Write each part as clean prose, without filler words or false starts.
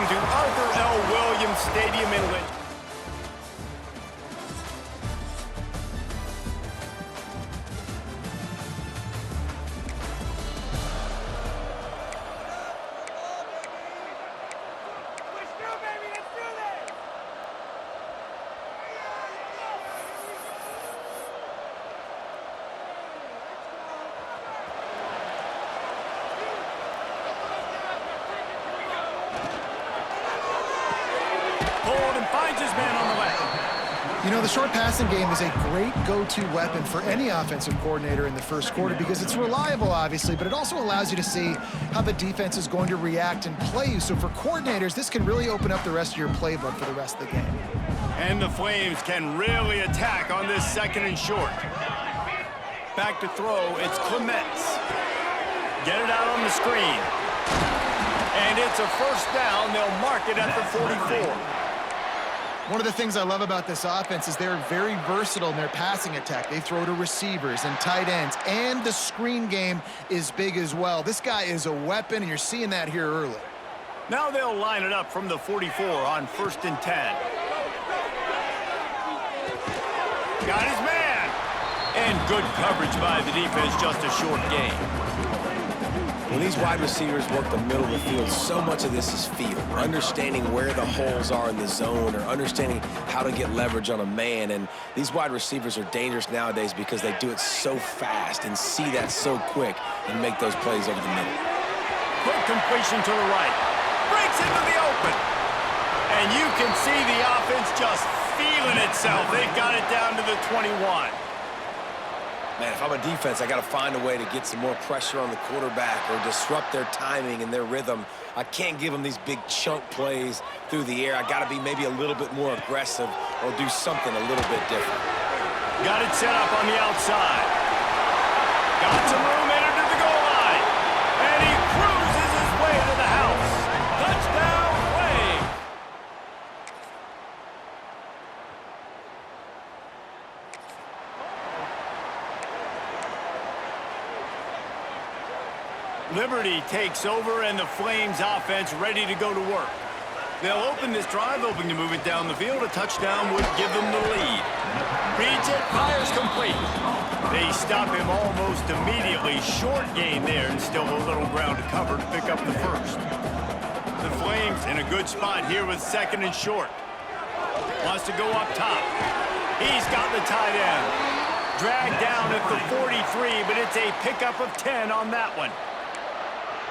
to Arthur L. Williams Stadium in Lynch. Finds his man on the left. You know, the short passing game is a great go-to weapon for any offensive coordinator in the first quarter because it's reliable, obviously, but it also allows you to see how the defense is going to react and play you. So for coordinators, this can really open up the rest of your playbook for the rest of the game. And the Flames can really attack on this second and short. Back to throw, it's Clements. Get it out on the screen. And it's a first down. They'll mark it at the 44. One of the things I love about this offense is they're very versatile in their passing attack. They throw to receivers and tight ends, and the screen game is big as well. This guy is a weapon, and you're seeing that here early. Now they'll line it up from the 44 on 1st and 10. Got his man. And good coverage by the defense, just a short gain. When these wide receivers work the middle of the field, so much of this is feel. Understanding where the holes are in the zone or understanding how to get leverage on a man. And these wide receivers are dangerous nowadays because they do it so fast and see that so quick and make those plays over the middle. Quick completion to the right. Breaks into the open. And you can see the offense just feeling itself. They've got it down to the 21. Man, if I'm a defense, I got to find a way to get some more pressure on the quarterback or disrupt their timing and their rhythm. I can't give them these big chunk plays through the air. I got to be maybe a little bit more aggressive or do something a little bit different. Got it set up on the outside. Got some room, entered to the goal line. And he cruises his way to the house. Touchdown, Flames. Liberty takes over, and the Flames offense ready to go to work. They'll open this drive, hoping to move it down the field. A touchdown would give them the lead. Reads it, fires complete. They stop him almost immediately. Short gain there, and still a little ground to cover to pick up the first. The Flames in a good spot here with 2nd and short. Wants to go up top. He's got the tight end. Dragged down at the 43, but it's a pickup of 10 on that one.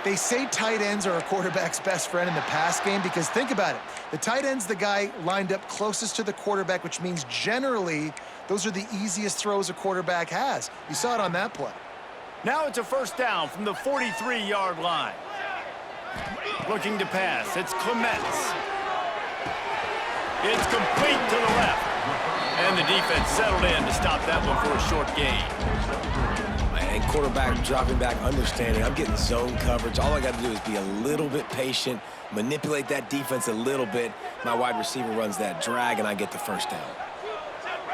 They say tight ends are a quarterback's best friend in the pass game because think about it. The tight end's the guy lined up closest to the quarterback, which means generally those are the easiest throws a quarterback has. You saw it on that play. Now it's a first down from the 43-yard line. Looking to pass. It's Clements. It's complete to the left. And the defense settled in to stop that one for a short gain. And quarterback dropping back, understanding I'm getting zone coverage. All I got to do is be a little bit patient, manipulate that defense a little bit. My wide receiver runs that drag, and I get the first down.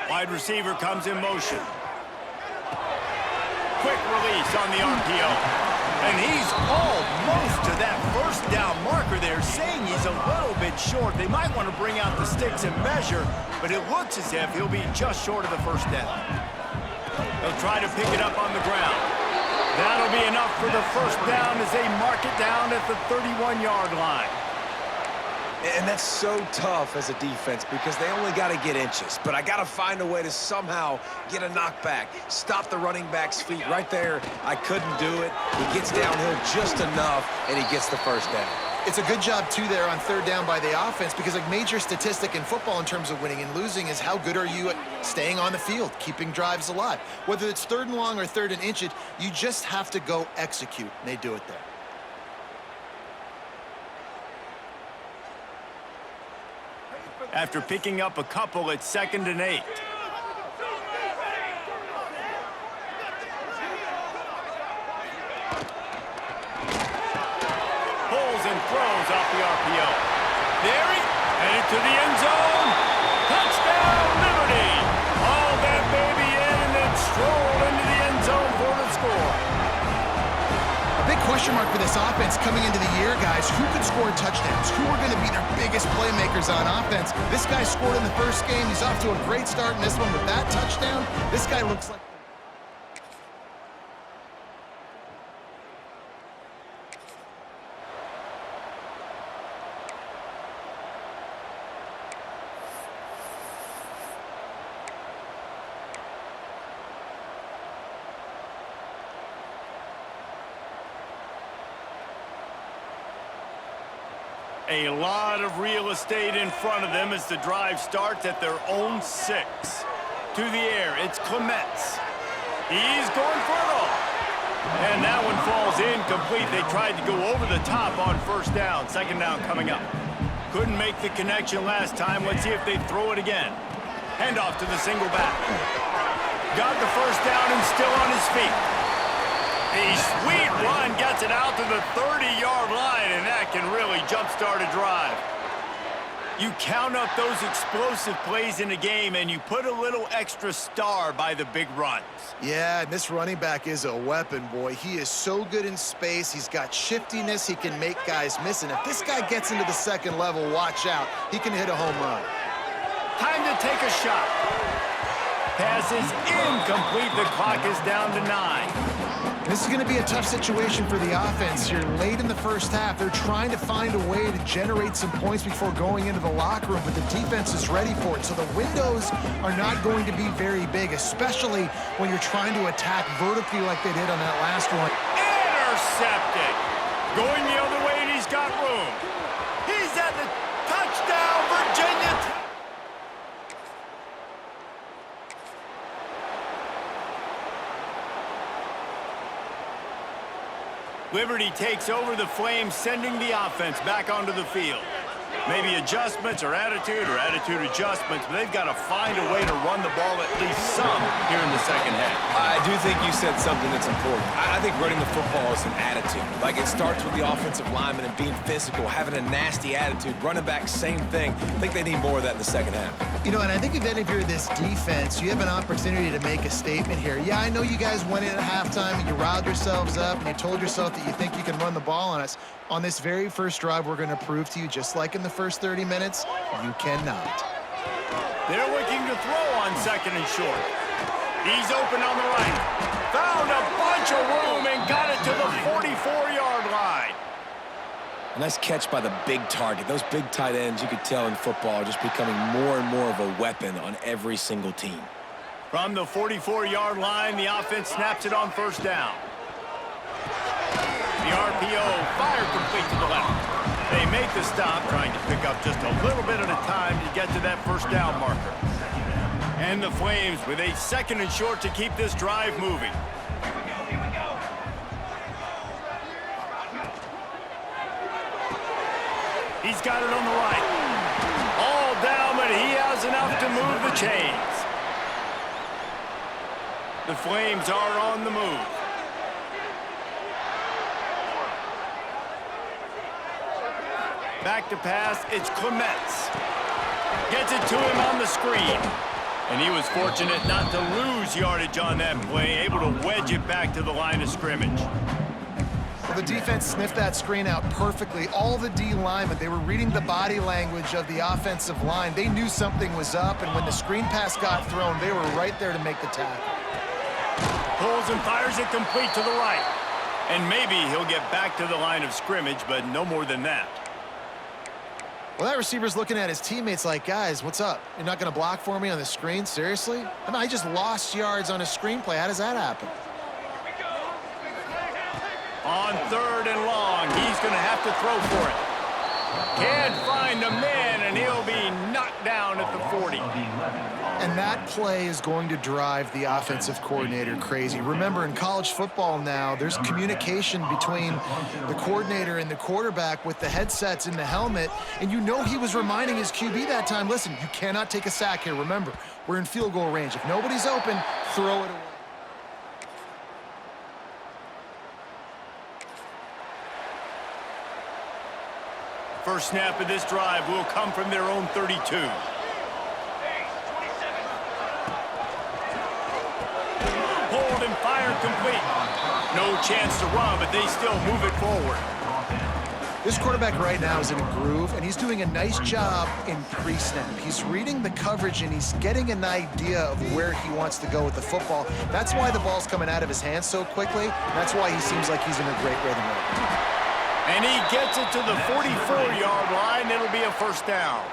Wide receiver comes in motion. Quick release on the RPO. And he's almost to that first down marker there, saying he's a little bit short. They might want to bring out the sticks and measure, but it looks as if he'll be just short of the first down. They'll try to pick it up on the ground. That'll be enough for the first down as they mark it down at the 31-yard line. And that's so tough as a defense because they only got to get inches. But I got to find a way to somehow get a knockback, stop the running back's feet. Right there, I couldn't do it. He gets downhill just enough, and he gets the first down. It's a good job, too, there on 3rd down by the offense because a major statistic in football in terms of winning and losing is how good are you at staying on the field, keeping drives alive. Whether it's 3rd and long or 3rd and inches, you just have to go execute, and they do it there. After picking up a couple, it's 2nd and 8. Pulls and throws off the RPO. There he headed to the end zone. Touchdown, Liberty. All that baby in and then strolled into the end zone for the score. A big question question mark for this offense coming into the year, guys. Who could score touchdowns? Who are going to be their biggest playmakers on offense? This guy scored in the first game. He's off to a great start in this one with that touchdown. This guy looks like... A lot of real estate in front of them as the drive starts at their own 6. To the air, it's Clements. He's going for it all. And that one falls incomplete. They tried to go over the top on first down. Second down coming up. Couldn't make the connection last time. Let's see if they throw it again. Handoff to the single back. Got the first down and still on his feet. A sweet run gets it out to the 30-yard line, and that can really jumpstart a drive. You count up those explosive plays in a game, and you put a little extra star by the big runs. Yeah, and this running back is a weapon, boy. He is so good in space. He's got shiftiness. He can make guys miss. And if this guy gets into the second level, watch out. He can hit a home run. Time to take a shot. Pass is incomplete. The clock is down to 9. This is going to be a tough situation for the offense here. Late in the first half, they're trying to find a way to generate some points before going into the locker room, but the defense is ready for it. So the windows are not going to be very big, especially when you're trying to attack vertically like they did on that last one. Intercepted. Going the other way, and he's got room. He's at the touchdown, Virginia Tech. Liberty takes over the Flames, sending the offense back onto the field. Maybe adjustments or attitude adjustments, but they've got to find a way to run the ball at least some here in the second half. I do think you said something that's important. I think running the football is an attitude. Like, it starts with the offensive lineman and being physical, having a nasty attitude. Running back, same thing. I think they need more of that in the second half. You know, and I think if you're this defense, you have an opportunity to make a statement here. Yeah, I know you guys went in at halftime and you riled yourselves up and you told yourself that you think you can run the ball on us. On this very first drive, we're going to prove to you, just like in the first 30 minutes, you cannot. They're looking to throw on second and short. He's open on the right. Found a bunch of room and got it to the 44-yard line. A nice catch by the big target. Those big tight ends, you could tell in football, are just becoming more and more of a weapon on every single team. From the 44-yard line, the offense snaps it on first down. The RPO fire complete to the left. They make the stop, trying to pick up just a little bit at a time to get to that first down marker. And the Flames with a second and short to keep this drive moving. He's got it on the right. All down, but he has enough to move the chains. The Flames are on the move. Back to pass, it's Clements. Gets it to him on the screen. And he was fortunate not to lose yardage on that play, able to wedge it back to the line of scrimmage. Well, the defense sniffed that screen out perfectly. All the D linemen, they were reading the body language of the offensive line. They knew something was up, and when the screen pass got thrown, they were right there to make the tackle. Pulls and fires it complete to the right. And maybe he'll get back to the line of scrimmage, but no more than that. Well, that receiver's looking at his teammates like, guys, what's up? You're not going to block for me on the screen? Seriously? I mean, I just lost yards on a screenplay. How does that happen? On third and long, he's going to have to throw for it. Can't find the man, and he'll be knocked down at the 40. And that play is going to drive the offensive coordinator crazy. Remember, in college football now, there's communication between the coordinator and the quarterback with the headsets in the helmet, and you know he was reminding his QB that time, listen, you cannot take a sack here. Remember, we're in field goal range. If nobody's open, throw it away. First snap of this drive will come from their own 32. Pulled and fired complete. No chance to run, but they still move it forward. This quarterback right now is in a groove, and he's doing a nice job in pre-snap. He's reading the coverage, and he's getting an idea of where he wants to go with the football. That's why the ball's coming out of his hands so quickly. That's why he seems like he's in a great rhythm right now. And he gets it to the 44-yard line. It'll be a first down.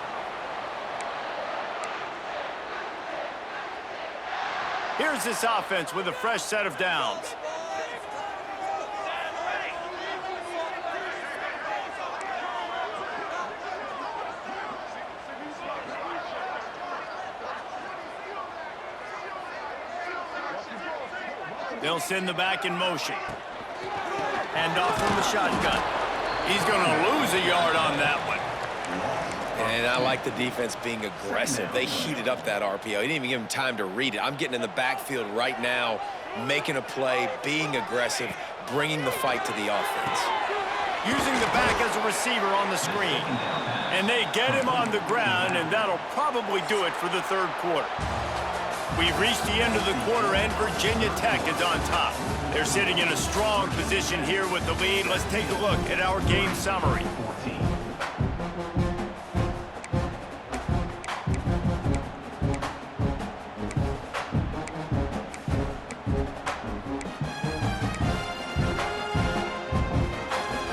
Here's this offense with a fresh set of downs. They'll send the back in motion. Hand off from the shotgun. He's going to lose a yard on that one. And I like the defense being aggressive. They heated up that RPO. He didn't even give him time to read it. I'm getting in the backfield right now, making a play, being aggressive, bringing the fight to the offense. Using the back as a receiver on the screen. And they get him on the ground, and that'll probably do it for the third quarter. We've reached the end of the quarter, and Virginia Tech is on top. They're sitting in a strong position here with the lead. Let's take a look at our game summary.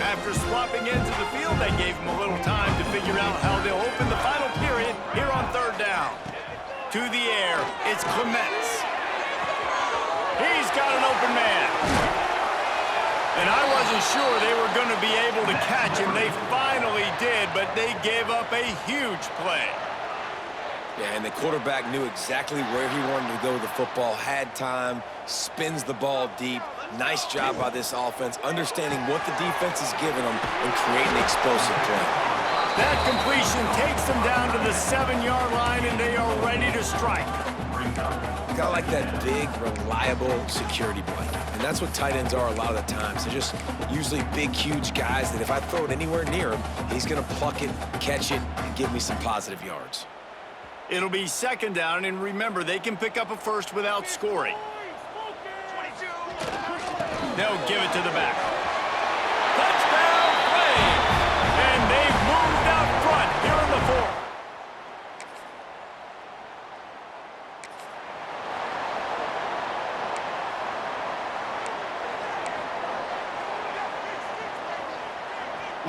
After swapping into the field, that gave them a little time to figure out how they'll open the final period here on third down. To the air, it's Clements. He's got an open man. And I wasn't sure they were going to be able to catch him. They finally did, but they gave up a huge play. Yeah, and the quarterback knew exactly where he wanted to go with the football, had time, spins the ball deep. Nice job by this offense, understanding what the defense is giving them and creating explosive play. That completion takes them down to the 7-yard line, and they are ready to strike. Kind of like that big, reliable security blanket. And that's what tight ends are a lot of the times. They're just usually big, huge guys that if I throw it anywhere near him, he's going to pluck it, catch it, and give me some positive yards. It'll be second down, and remember, they can pick up a first without scoring. They'll give it to the back. Touchdown, Flames! And they've moved out front here in the fourth.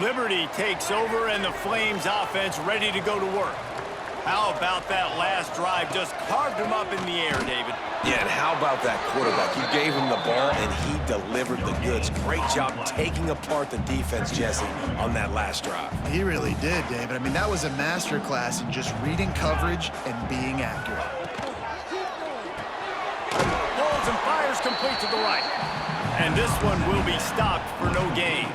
Liberty takes over, and the Flames offense ready to go to work. How about that last drive? Just carved him up in the air, David. Yeah, and how about that quarterback? You gave him the ball, and he delivered the goods. Great job taking apart the defense, Jesse, on that last drive. He really did, David. I mean, that was a masterclass in just reading coverage and being accurate. Pulls and fires complete to the right. And this one will be stopped for no gain.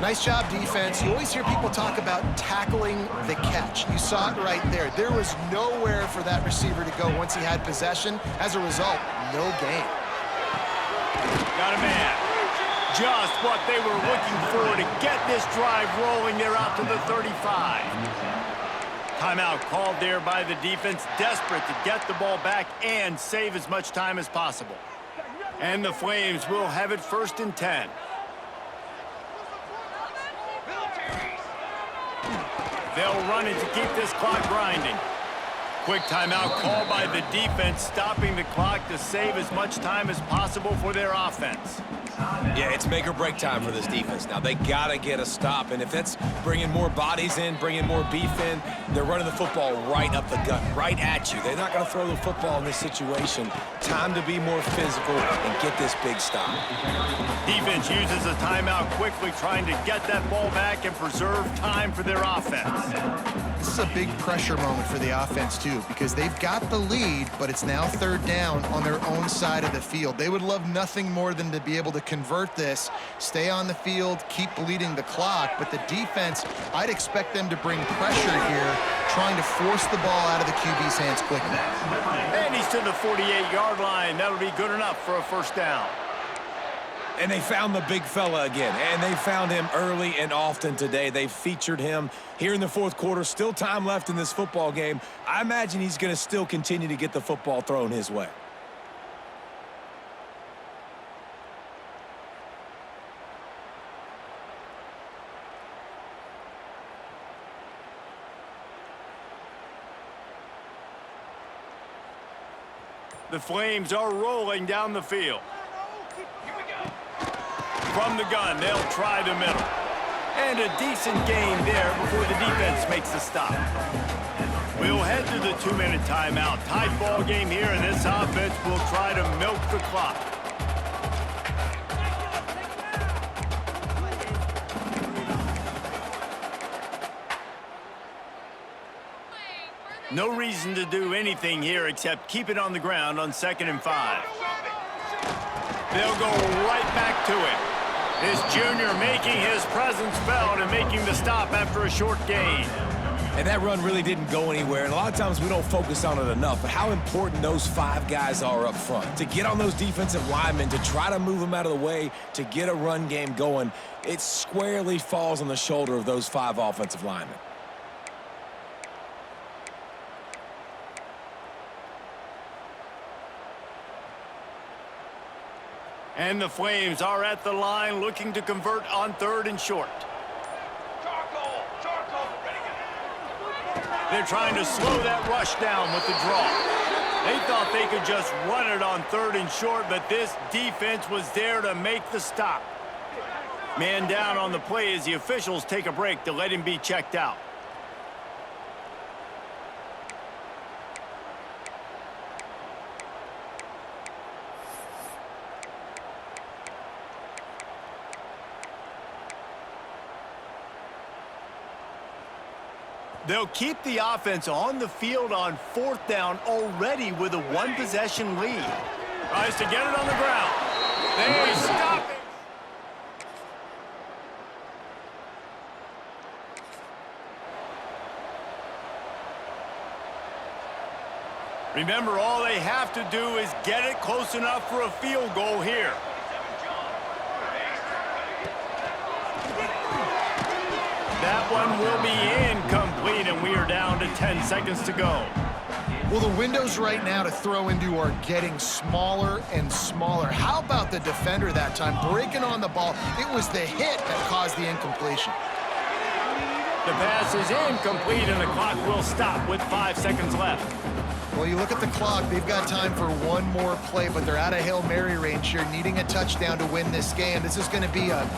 Nice job, defense. You always hear people talk about tackling the catch. You saw it right there. There was nowhere for that receiver to go once he had possession. As a result, no gain. Got a man. Just what they were looking for to get this drive rolling. They're out to the 35. Timeout called there by the defense, desperate to get the ball back and save as much time as possible. And the Flames will have it 1st and 10. They'll run it to keep this clock grinding. Quick timeout called by the defense, stopping the clock to save as much time as possible for their offense. Yeah, it's make or break time for this defense. Now, they got to get a stop, and if that's bringing more bodies in, bringing more beef in, they're running the football right up the gut, right at you. They're not going to throw the football in this situation. Time to be more physical and get this big stop. Defense uses a timeout quickly, trying to get that ball back and preserve time for their offense. This is a big pressure moment for the offense, too, because they've got the lead, but it's now 3rd down on their own side of the field. They would love nothing more than to be able to convert this, stay on the field, keep bleeding the clock, but the defense, I'd expect them to bring pressure here, trying to force the ball out of the QB's hands quickly. And he's to the 48-yard line. That'll be good enough for a first down. And they found the big fella again, and they found him early and often today. They featured him here in the 4th quarter. Still time left in this football game. I imagine he's going to still continue to get the football thrown his way. The Flames are rolling down the field. From the gun, they'll try the middle. And a decent gain there before the defense makes the stop. We'll head to the 2-minute timeout. Tight ball game here, and this offense will try to milk the clock. No reason to do anything here except keep it on the ground on 2nd and 5. They'll go right back to it. This junior making his presence felt and making the stop after a short gain. And that run really didn't go anywhere, and a lot of times we don't focus on it enough, but how important those 5 guys are up front. To get on those defensive linemen, to try to move them out of the way, to get a run game going, it squarely falls on the shoulder of those 5 offensive linemen. And the Flames are at the line looking to convert on 3rd and short. They're trying to slow that rush down with the draw. They thought they could just run it on 3rd and short, but this defense was there to make the stop. Man down on the play as the officials take a break to let him be checked out. They'll keep the offense on the field on 4th down already with a 1-possession lead. Tries to get it on the ground. They stop it. Remember, all they have to do is get it close enough for a field goal here. That one will be incomplete, and we are down to 10 seconds to go. Well, the windows right now to throw into are getting smaller and smaller. How about the defender that time breaking on the ball? It was the hit that caused the incompletion. The pass is incomplete, and the clock will stop with 5 seconds left. Well, you look at the clock, they've got time for one more play, but they're out of Hail Mary range here, needing a touchdown to win this game. This is going to be a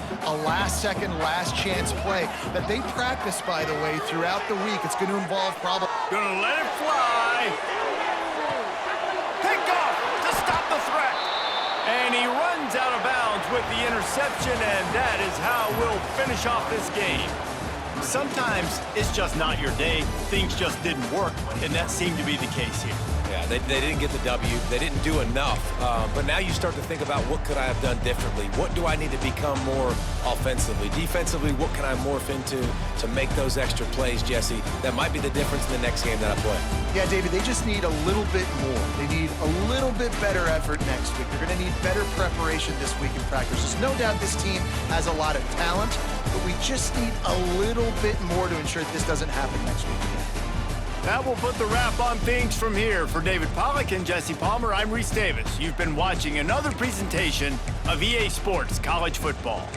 last-second, last-chance play that they practice, by the way, throughout the week. It's going to involve probably... Gonna let it fly. Pick off to stop the threat. And he runs out of bounds with the interception, and that is how we'll finish off this game. Sometimes it's just not your day. Things just didn't work, and that seemed to be the case here. Yeah, they didn't get the W. They didn't do enough. But now you start to think about what could I have done differently? What do I need to become more offensively? Defensively, what can I morph into to make those extra plays, Jesse? That might be the difference in the next game that I play. Yeah, David, they just need a little bit more. They need a little bit better effort next week. They're going to need better preparation this week in practice. There's no doubt this team has a lot of talent, but we just need a little bit more to ensure that this doesn't happen next week again. That will put the wrap on things from here. For David Pollack and Jesse Palmer, I'm Reese Davis. You've been watching another presentation of EA Sports College Football.